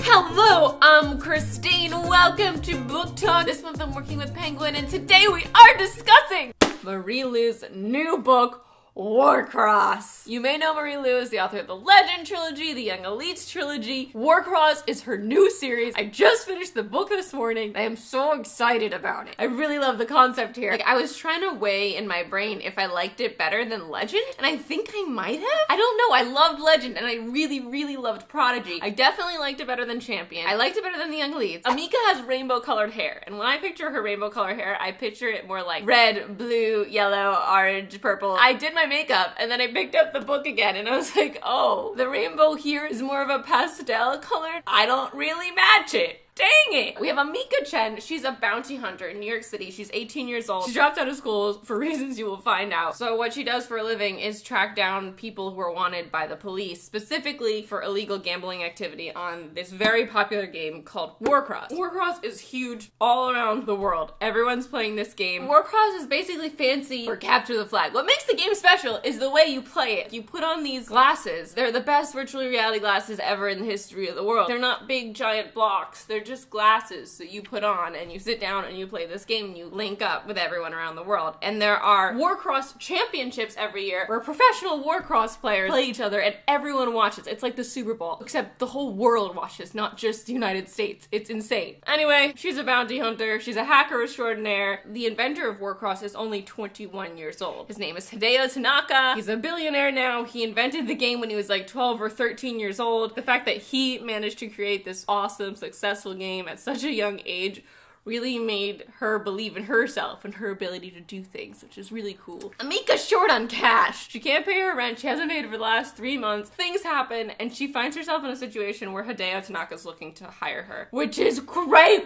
Hello, I'm Christine. Welcome to Book Talk. This month I'm working with Penguin, and today we are discussing Marie Lu's new book, WARCROSS. You may know Marie Lu as the author of the Legend trilogy, the Young Elites trilogy. WARCROSS is her new series. I just finished the book this morning. I am so excited about it. I really love the concept here. Like, I was trying to weigh in my brain if I liked it better than Legend, and I think I might have. I don't know. I loved Legend, and I really loved Prodigy. I definitely liked it better than Champion. I liked it better than the Young Elites. Amika has rainbow-colored hair, and when I picture her rainbow-colored hair, I picture it more like red, blue, yellow, orange, purple. I did my makeup, and then I picked up the book again, and I was like, oh, the rainbow here is more of a pastel color. I don't really match it. Dang it! We have Amika Chen. She's a bounty hunter in New York City. She's 18 years old. She dropped out of school for reasons you will find out. So what she does for a living is track down people who are wanted by the police, specifically for illegal gambling activity on this very popular game called WARCROSS. WARCROSS is huge all around the world. Everyone's playing this game. WARCROSS is basically fancy for capture the flag. What makes the game special is the way you play it. You put on these glasses. They're the best virtual reality glasses ever in the history of the world. They're not big giant blocks. They're just glasses that you put on, and you sit down and you play this game and you link up with everyone around the world. And there are WARCROSS championships every year where professional WARCROSS players play each other and everyone watches. It's like the Super Bowl, except the whole world watches, not just the United States. It's insane. Anyway, she's a bounty hunter. She's a hacker extraordinaire. The inventor of WARCROSS is only 21 years old. His name is Hideo Tanaka. He's a billionaire now. He invented the game when he was like 12 or 13 years old. The fact that he managed to create this awesome, successful game at such a young age really made her believe in herself and her ability to do things, which is really cool. Amika's short on cash. She can't pay her rent. She hasn't paid for the last 3 months. Things happen, and she finds herself in a situation where Hideo Tanaka's looking to hire her, which is cray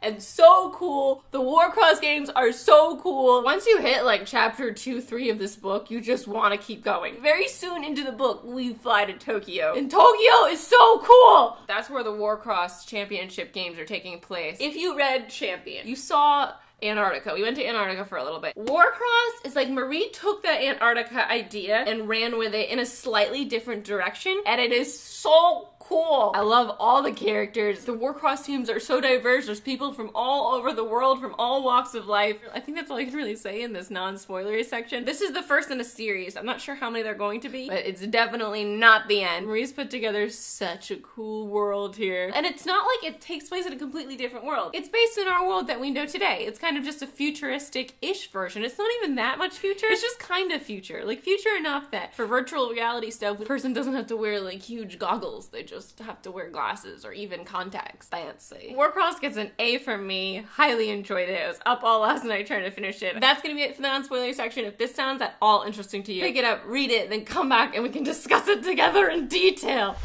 and so cool. The WARCROSS games are so cool. Once you hit like chapter 2, 3 of this book, you just want to keep going. Very soon into the book, we fly to Tokyo, and Tokyo is so cool. That's where the WARCROSS championship games are taking place. If you read Champion, you saw Antarctica. We went to Antarctica for a little bit. WARCROSS is like Marie took that Antarctica idea and ran with it in a slightly different direction, and it is so cool. I love all the characters. The WARCROSS teams are so diverse. There's people from all over the world, from all walks of life. I think that's all I can really say in this non-spoilery section. This is the first in a series. I'm not sure how many there are going to be, but it's definitely not the end. Marie's put together such a cool world here. And it's not like it takes place in a completely different world. It's based in our world that we know today. It's kind of just a futuristic-ish version. It's not even that much future. It's just kind of future. Like, future enough that for virtual reality stuff, the person doesn't have to wear like huge goggles. They just have to wear glasses or even contacts. Fancy. WARCROSS gets an A from me. Highly enjoyed it. I was up all last night trying to finish it. That's gonna be it for the non-spoiler section. If this sounds at all interesting to you, pick it up, read it, then come back and we can discuss it together in detail.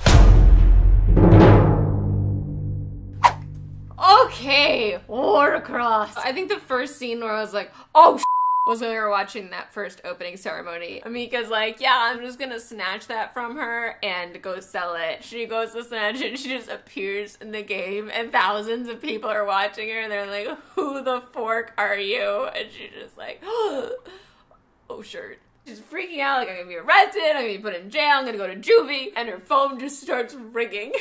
Okay, WARCROSS. I think the first scene where I was like, oh was when we were watching that first opening ceremony. Amika's like, yeah, I'm just gonna snatch that from her and go sell it. She goes to snatch it and she just appears in the game and thousands of people are watching her and they're like, who the fork are you? And she's just like, oh shirt. She's freaking out, like, I'm gonna be arrested, I'm gonna be put in jail, I'm gonna go to juvie, and her phone just starts ringing.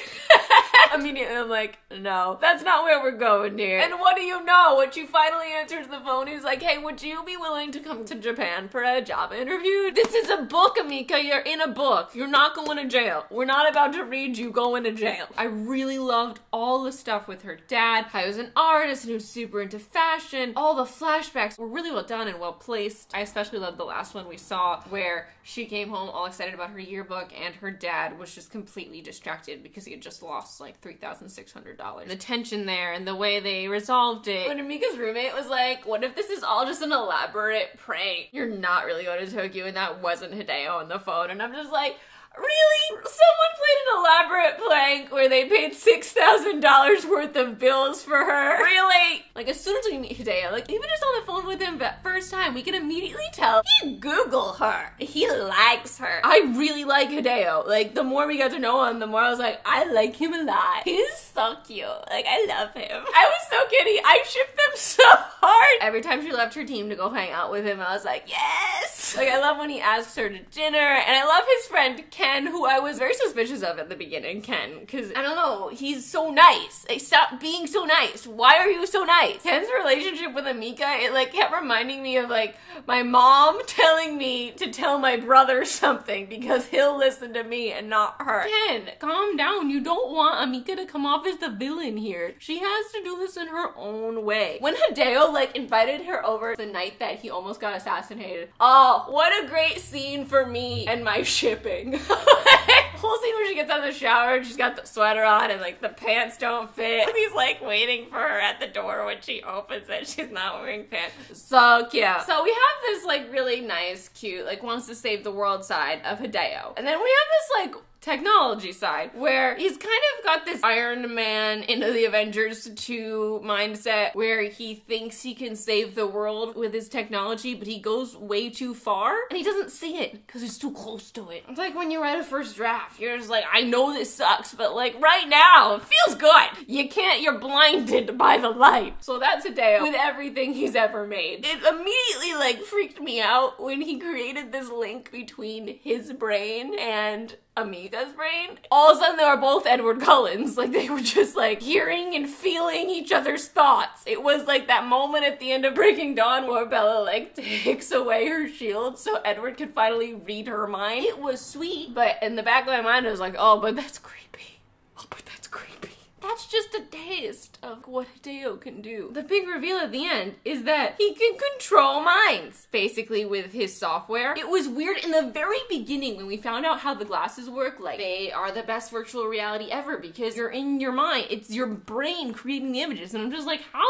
Immediately, I'm like, no, that's not where we're going here. And what do you know? When she finally answers the phone, he's like, hey, would you be willing to come to Japan for a job interview? This is a book, Amika. You're in a book. You're not going to jail. We're not about to read you going to jail. I really loved all the stuff with her dad. I was an artist and he was super into fashion. All the flashbacks were really well done and well placed. I especially loved the last one we saw where she came home all excited about her yearbook and her dad was just completely distracted because he had just lost like $3,600. The tension there and the way they resolved it. When Amika's roommate was like, what if this is all just an elaborate prank? You're not really going to Tokyo and that wasn't Hideo on the phone. And I'm just like, really? Someone played an elaborate prank where they paid $6,000 worth of bills for her? Really? Like, as soon as we meet Hideo, like, even just on the phone with him that first time, we can immediately tell he Google her. He likes her. I really like Hideo. Like, the more we got to know him, the more I was like, I like him a lot. He's so cute. Like, I love him. I was so kidding. I shipped them so hard. Every time she left her team to go hang out with him, I was like, yes! Like, I love when he asks her to dinner, and I love his friend Ken, who I was very suspicious of at the beginning, Ken, because, I don't know, he's so nice. Like, stop being so nice. Why are you so nice? Ken's relationship with Amika, it, like, kept reminding me of, like, my mom telling me to tell my brother something because he'll listen to me and not her. Ken, calm down. You don't want Amika to come off as the villain here. She has to do this in her own way. When Hideo, like, invited her over the night that he almost got assassinated, oh, what a great scene for me and my shipping. Whole scene where she gets out of the shower and she's got the sweater on and, like, the pants don't fit. And he's, like, waiting for her at the door when she opens it. She's not wearing pants. So cute. So we have this, like, really nice, cute, like, wants to save the world side of Hideo. And then we have this, like, technology side where he's kind of got this Iron Man into the Avengers 2 mindset where he thinks he can save the world with his technology, but he goes way too far and he doesn't see it because he's too close to it. It's like when you write a first draft, you're just like, I know this sucks, but like right now it feels good. You're blinded by the light. So that's Hideo with everything he's ever made. It immediately like freaked me out when he created this link between his brain and Amika's brain. All of a sudden they were both Edward Cullens. Like they were just like hearing and feeling each other's thoughts. It was like that moment at the end of Breaking Dawn where Bella like takes away her shield so Edward could finally read her mind. It was sweet, but in the back of my mind I was like, oh, but that's creepy. Oh, but that's creepy. That's just a taste of what Hideo can do. The big reveal at the end is that he can control minds, basically, with his software. It was weird in the very beginning when we found out how the glasses work, like, they are the best virtual reality ever because you're in your mind. It's your brain creating the images, and I'm just like, how?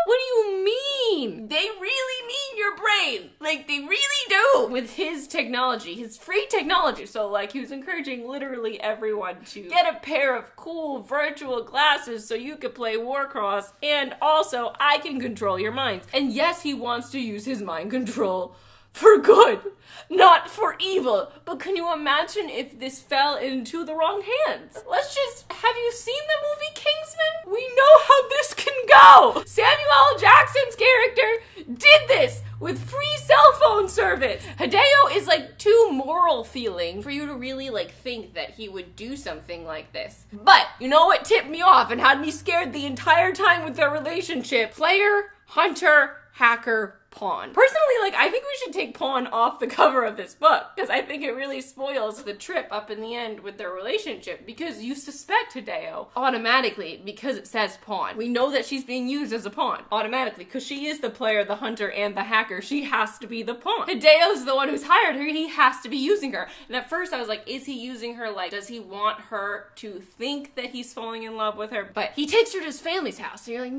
What do you mean? They really mean your brain. Like, they really do. With his technology, his free technology. So, like, he was encouraging literally everyone to get a pair of cool virtual glasses so you could play Warcross, and also, I can control your minds. And yes, he wants to use his mind control for good, not for evil. But can you imagine if this fell into the wrong hands? Have you seen the movie Kingsman? We know how this can go. Samuel L. Jackson's character did this with free cell phone service. Hideo is like too moral feeling for you to really like think that he would do something like this. But you know what tipped me off and had me scared the entire time with their relationship? Player, hunter, hacker, pawn. Personally, like, I think we should take pawn off the cover of this book because I think it really spoils the trip up in the end with their relationship because you suspect Hideo automatically because it says pawn. We know that she's being used as a pawn automatically because she is the player, the hunter, and the hacker. She has to be the pawn. Hideo's the one who's hired her. He has to be using her. And at first I was like, is he using her? Like, does he want her to think that he's falling in love with her? But he takes her to his family's house. So you're like,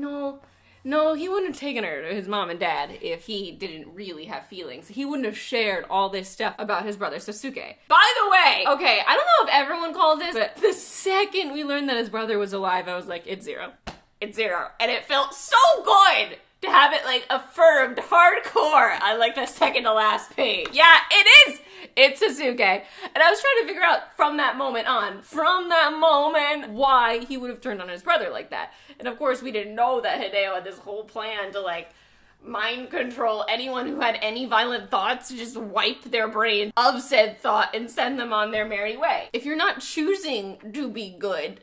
no, he wouldn't have taken her to his mom and dad if he didn't really have feelings. He wouldn't have shared all this stuff about his brother Sasuke. By the way, okay, I don't know if everyone called this, but the second we learned that his brother was alive, I was like, it's zero. It's zero. And it felt so good to have it like affirmed hardcore on like the second to last page. Yeah, it is. It's Sasuke. And I was trying to figure out from that moment, why he would have turned on his brother like that. And of course we didn't know that Hideo had this whole plan to like mind control anyone who had any violent thoughts, to just wipe their brain of said thought and send them on their merry way. If you're not choosing to be good,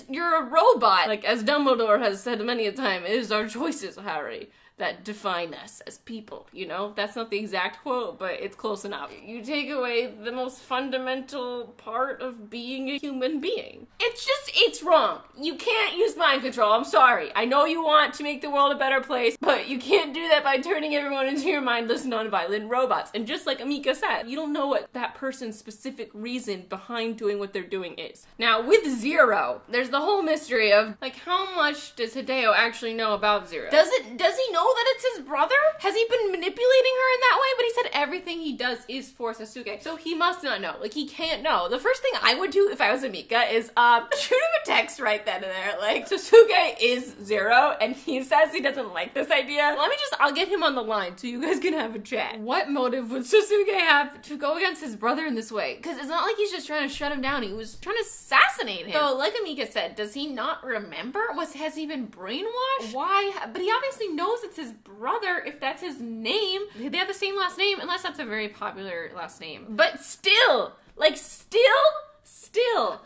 you're a robot. Like, as Dumbledore has said many a time, it is our choices, Harry, that define us as people, you know? That's not the exact quote, but it's close enough. You take away the most fundamental part of being a human being. It's wrong. You can't use mind control, I'm sorry. I know you want to make the world a better place, but you can't do that by turning everyone into your mindless, non-violent robots. And just like Amika said, you don't know what that person's specific reason behind doing what they're doing is. Now, with Zero, Zero. There's the whole mystery of, like, how much does Hideo actually know about Zero? Does he know that it's his brother? Has he been manipulating her in that way? But he said everything he does is for Sasuke, so he must not know. Like, he can't know. The first thing I would do if I was Amika is, shoot him a text right then and there. Like, Sasuke is Zero, and he says he doesn't like this idea. I'll get him on the line so you guys can have a chat. What motive would Sasuke have to go against his brother in this way? Because it's not like he's just trying to shut him down. He was trying to assassinate him. So, like Amika said, does he not remember? Has he been brainwashed? Why? But he obviously knows it's his brother if that's his name. They have the same last name, unless that's a very popular last name. But still,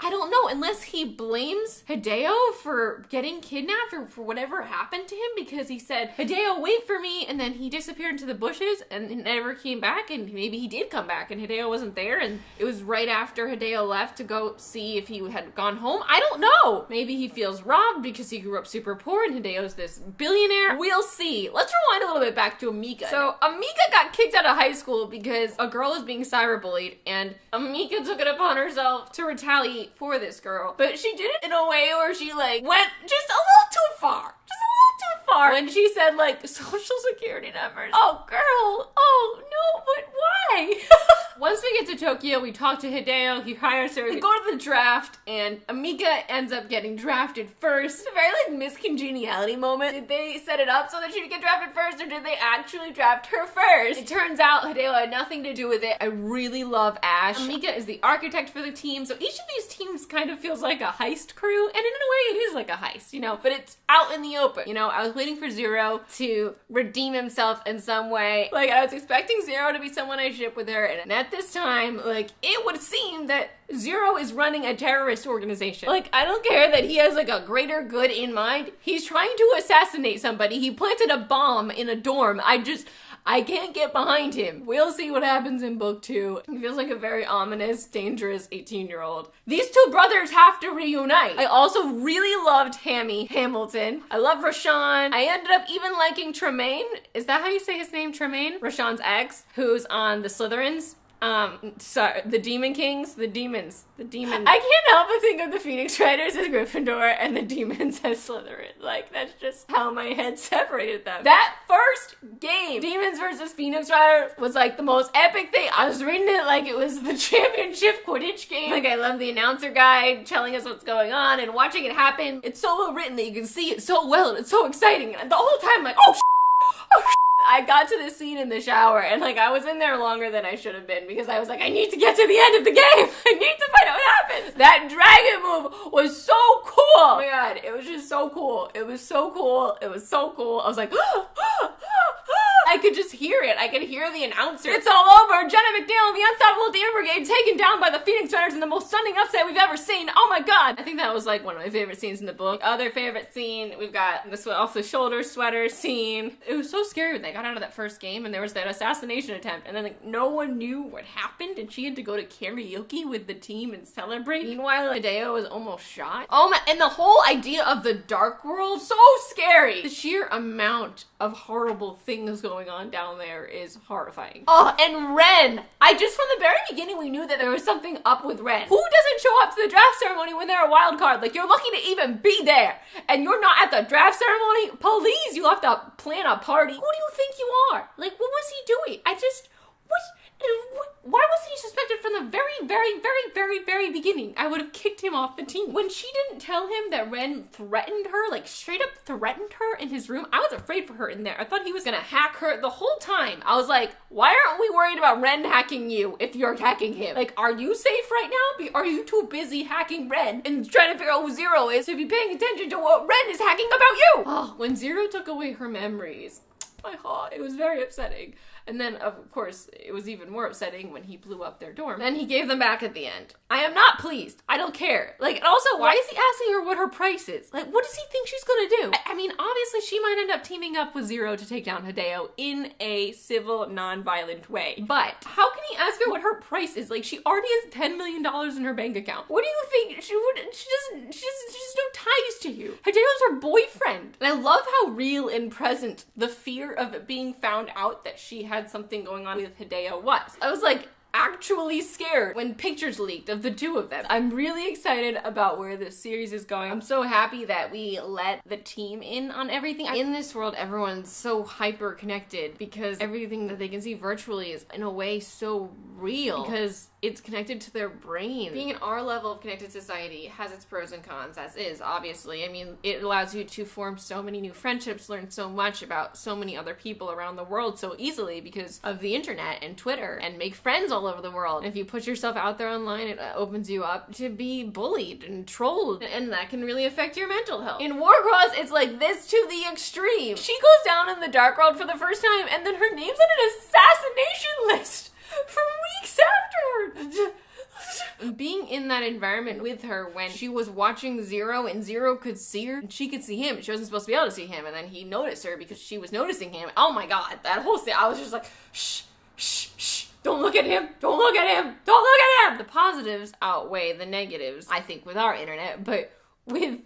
I don't know, unless he blames Hideo for getting kidnapped or for whatever happened to him, because he said, Hideo, wait for me, and then he disappeared into the bushes and never came back, and maybe he did come back and Hideo wasn't there, and it was right after Hideo left to go see if he had gone home. I don't know. Maybe he feels robbed because he grew up super poor and Hideo's this billionaire. We'll see. Let's rewind a little bit back to Amika. So Amika got kicked out of high school because a girl was being cyberbullied, and Amika took it upon herself to retaliate for this girl, but she did it in a way where she like went just a little too far. When she said, like, social security numbers. Oh, girl. Oh, no, but why? Once we get to Tokyo, we talk to Hideo. He hires her. We go to the draft, and Amika ends up getting drafted first. It's a very, like, miscongeniality moment. Did they set it up so that she would get drafted first, or did they actually draft her first? It turns out Hideo had nothing to do with it. I really love Ash. Amika is the architect for the team, so each of these teams kind of feels like a heist crew, and in a way, it is like a heist, you know, but it's out in the open. You know, I was waiting for Zero to redeem himself in some way. Like, I was expecting Zero to be someone I ship with her, and at this time, like, it would seem that Zero is running a terrorist organization. Like, I don't care that he has, like, a greater good in mind. He's trying to assassinate somebody. He planted a bomb in a dorm. I can't get behind him. We'll see what happens in book 2. He feels like a very ominous, dangerous 18-year-old. These two brothers have to reunite. I also really loved Hamilton. I love Rashawn. I ended up even liking Tremaine. Is that how you say his name, Tremaine? Rashawn's ex, who's on the Slytherins. Sorry, the Demon Kings, the demons. I can't help but think of the Phoenix Riders as Gryffindor and the demons as Slytherin. Like, that's just how my head separated them. That first game, Demons versus Phoenix Riders, was like the most epic thing. I was reading it like it was the championship Quidditch game. Like, I love the announcer guy telling us what's going on and watching it happen. It's so well written that you can see it so well, and it's so exciting. And the whole time, I'm like, oh, I got to this scene in the shower, and like I was in there longer than I should have been because I was like, I need to get to the end of the game. I need to find out what happens. That dragon move was so cool. Oh my god, it was just so cool. It was so cool. It was so cool. I was like, I could just hear it. I could hear the announcer. It's all over. Jenna McNeil and the Unstoppable Demon Brigade taken down by the Phoenix Riders in the most stunning upset we've ever seen. Oh my god. I think that was like one of my favorite scenes in the book. Other favorite scene, we've got the off-the-shoulder sweater scene. It was so scary when they got out of that first game and there was that assassination attempt and then like no one knew what happened and she had to go to karaoke with the team and celebrate. Meanwhile, Hideo was almost shot. Oh my, and the whole idea of the dark world, so scary. The sheer amount of horrible things going on down there is horrifying. Oh, and Ren. From the very beginning, we knew that there was something up with Ren. Who doesn't show up to the draft ceremony when they're a wild card? Like, you're lucky to even be there, and you're not at the draft ceremony? Please, you have to plan a party. Who do you think you are? Like, what was he doing? Why wasn't he suspected from the very beginning? I would have kicked him off the team. When she didn't tell him that Ren threatened her, like straight up threatened her in his room, I was afraid for her in there. I thought he was gonna hack her the whole time. I was like, why aren't we worried about Ren hacking you if you're hacking him? Like, are you safe right now? Are you too busy hacking Ren and trying to figure out who Zero is to be paying attention to what Ren is hacking about you? Oh, when Zero took away her memories, my heart, it was very upsetting. And then, of course, it was even more upsetting when he blew up their dorm. Then he gave them back at the end. I am not pleased. I don't care. Like, and also, why is he asking her what her price is? Like, what does he think she's gonna do? I mean, obviously, she might end up teaming up with Zero to take down Hideo in a civil, non-violent way. But how can he ask her what her price is? Like, she already has $10 million in her bank account. What do you think? She has no ties to you. Hideo's her boyfriend. And I love how real and present the fear of it being found out that she had something going on with Hideo was. I was like, actually scared when pictures leaked of the two of them. I'm really excited about where this series is going. I'm so happy that we let the team in on everything. In this world, everyone's so hyper connected because everything that they can see virtually is in a way so real because it's connected to their brain. Being in our level of connected society has its pros and cons, as is, obviously. I mean, it allows you to form so many new friendships, learn so much about so many other people around the world so easily because of the internet and Twitter, and make friends all over the world. And if you put yourself out there online, it opens you up to be bullied and trolled, and that can really affect your mental health. In Warcross, it's like this to the extreme. She goes down in the dark world for the first time, and then her name's on an assassination list for weeks afterwards. Being in that environment with her when she was watching Zero and Zero could see her, she could see him. She wasn't supposed to be able to see him, and then he noticed her because she was noticing him. Oh my god, that whole thing, I was just like, shh, shh, shh. Don't look at him! Don't look at him! Don't look at him! The positives outweigh the negatives, I think, with our internet, but with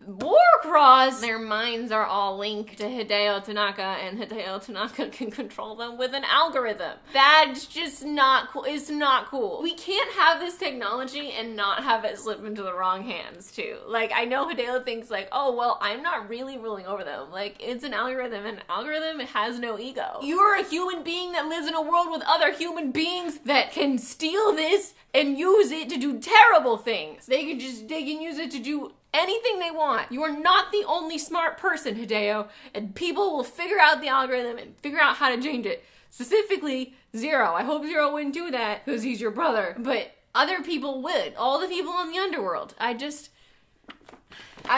Warcross, their minds are all linked to Hideo Tanaka, and Hideo Tanaka can control them with an algorithm. That's just not cool. It's not cool. We can't have this technology and not have it slip into the wrong hands, too. Like, I know Hideo thinks, like, oh, well, I'm not really ruling over them. Like, it's an algorithm, and an algorithm has no ego. You're a human being that lives in a world with other human beings that can steal this and use it to do terrible things. They can use it to do anything they want. You are not the only smart person, Hideo, and people will figure out the algorithm and figure out how to change it. Specifically, Zero. I hope Zero wouldn't do that because he's your brother, but other people would. All the people in the underworld. I'd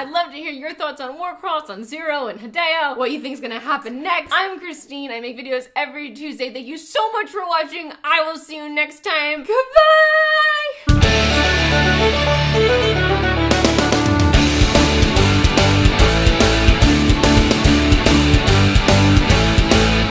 love to hear your thoughts on Warcross, on Zero, and Hideo, what you think is gonna happen next. I'm Christine. I make videos every Tuesday. Thank you so much for watching. I will see you next time. Goodbye!